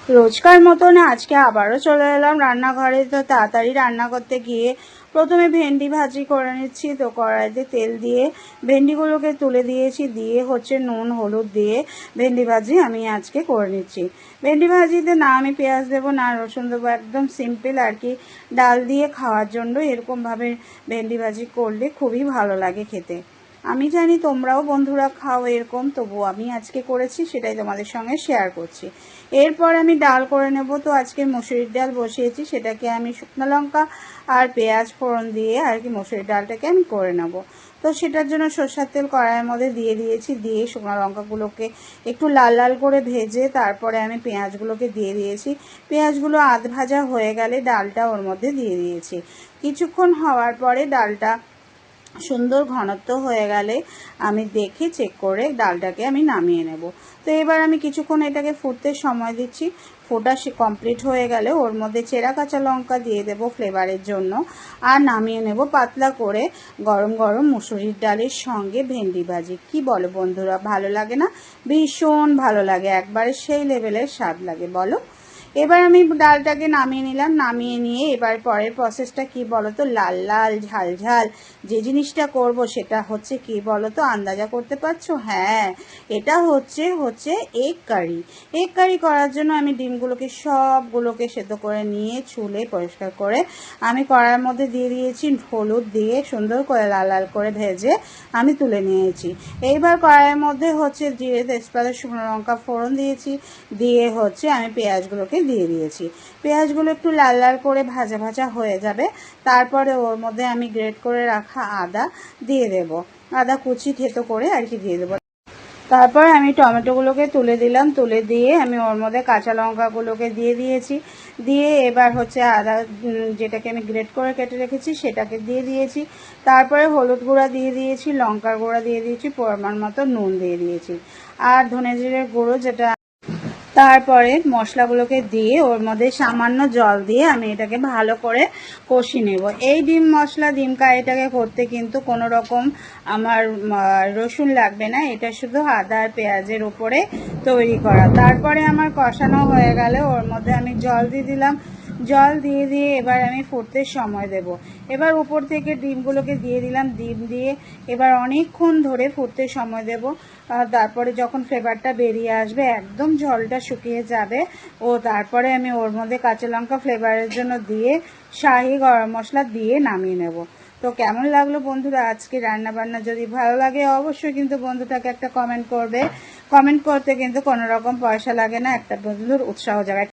রোজকার মতন আজকে আবারও চলে এলাম রান্নাঘরে। তো তাড়াতাড়ি রান্না করতে গিয়ে প্রথমে ভেন্ডি ভাজি করে নিচ্ছি। তো কড়াইতে তেল দিয়ে ভেন্ডিগুলোকে তুলে দিয়েছি, দিয়ে হচ্ছে নুন হলুদ দিয়ে ভেন্ডি ভাজি আমি আজকে করে নিচ্ছি। ভেন্ডি ভাজিতে না আমি পেঁয়াজ দেবো না রসুন দেবো, একদম সিম্পল আর কি, ডাল দিয়ে খাওয়ার জন্য এরকমভাবে ভেন্ডি ভাজি করলে খুবই ভালো লাগে খেতে। আমি জানি তোমরাও বন্ধুরা খাও এরকম, তবু আমি আজকে করেছি, সেটাই তোমাদের সঙ্গে শেয়ার করছি। এরপর আমি ডাল করে নেব। তো আজকে মসুরির ডাল বসিয়েছি, সেটাকে আমি শুকনো লঙ্কা আর পেঁয়াজ ফোড়ন দিয়ে আর কি মসুরির ডালটাকে আমি করে নেব। তো সেটার জন্য সরষের তেল কড়াইয়ের মধ্যে দিয়ে দিয়েছি, দিয়ে শুকনো লঙ্কাগুলোকে একটু লাল লাল করে ভেজে তারপরে আমি পেঁয়াজগুলোকে দিয়ে দিয়েছি। পেঁয়াজগুলো আধ ভাজা হয়ে গেলে ডালটা ওর মধ্যে দিয়ে দিয়েছি। কিছুক্ষণ হওয়ার পরে ডালটা সুন্দর ঘনত্ব হয়ে গেলে আমি দেখে চেক করে ডালটাকে আমি নামিয়ে নেব। তো এবার আমি কিছুক্ষণ এটাকে ফুটতে সময় দিচ্ছি। ফোটা কমপ্লিট হয়ে গেলে ওর মধ্যে চেরা কাঁচা লঙ্কা দিয়ে দেব ফ্লেভারের জন্য, আর নামিয়ে নেব পাতলা করে গরম গরম মুসুরির ডালের সঙ্গে ভেন্ডি ভাজি। কি বলো বন্ধুরা, ভালো লাগে না? ভীষণ ভালো লাগে, একবারে সেই লেভেলের স্বাদ লাগে বলো। এবার আমি ডালটাকে নামিয়ে নিলাম। নামিয়ে নিয়ে এবার পরের প্রসেসটা কি বলো তো, লাল লাল ঝাল ঝাল যে জিনিসটা করব সেটা হচ্ছে কি বলো তো, আন্দাজা করতে পারছো? হ্যাঁ, এটা হচ্ছে এগ কারি। এগ কারি করার জন্য আমি ডিমগুলোকে সবগুলোকে সেদ্ধ করে নিয়ে ছুলে পরিষ্কার করে আমি কড়াইয়ের মধ্যে দিয়ে দিয়েছি, হলুদ দিয়ে সুন্দর করে লাল লাল করে ভেজে আমি তুলে নিয়েছি। এইবার কড়াইয়ের মধ্যে হচ্ছে জিরে তেজপাতা শুকনো লঙ্কা ফোড়ন দিয়েছি, দিয়ে হচ্ছে আমি পেঁয়াজগুলোকে দিয়ে দিয়েছি। পেঁয়াজগুলো একটু লাল লাল করে ভাজা ভাজা হয়ে যাবে, তারপরে ওর মধ্যে আমি গ্রেট করে রাখা আদা দিয়ে দেব, আদা কুচি থেতো করে আর কি দিয়ে দেবো। তারপর আমি টমেটোগুলোকে তুলে দিলাম, তুলে দিয়ে আমি ওর মধ্যে কাঁচা লঙ্কাগুলোকে দিয়ে দিয়েছি, দিয়ে এবার হচ্ছে আদা যেটাকে আমি গ্রেট করে কেটে রেখেছি সেটাকে দিয়ে দিয়েছি। তারপরে হলুদ গুঁড়া দিয়ে দিয়েছি, লঙ্কার গুঁড়া দিয়ে দিয়েছি, পরিমাণ মতো নুন দিয়ে দিয়েছি, আর ধনে জিরের গুঁড়ো যেটা। তারপরে মশলাগুলোকে দিয়ে ওর মধ্যে সামান্য জল দিয়ে আমি এটাকে ভালো করে কষিয়ে নেব। এই ডিম মশলা ডিম কারিটাকে করতে কিন্তু কোনো রকম আমার রসুন লাগবে না, এটা শুধু আদা আর পেঁয়াজের উপরে তৈরি করা। তারপরে আমার কষানো হয়ে গেলে ওর মধ্যে আমি জল দিয়ে দিলাম। জল দিয়ে দিয়ে এবার আমি ফুটতে সময় দেব। এবার উপর থেকে ডিমগুলোকে দিয়ে দিলাম, ডিম দিয়ে এবার অনেকক্ষণ ধরে ফুটতে সময় দেব। তারপরে যখন ফ্লেভারটা বেরিয়ে আসবে, একদম জলটা শুকিয়ে যাবে, ও তারপরে আমি ওর মধ্যে কাঁচা লঙ্কা ফ্লেভারের জন্য দিয়ে শাহি গরম মশলা দিয়ে নামিয়ে নেব। তো কেমন লাগলো বন্ধুরা আজকে রান্না বান্না? যদি ভালো লাগে অবশ্যই কিন্তু বন্ধুটাকে একটা কমেন্ট করবে। কমেন্ট করতে কিন্তু কোনো রকম পয়সা লাগে না, একটা বন্ধুর উৎসাহ জাগায়।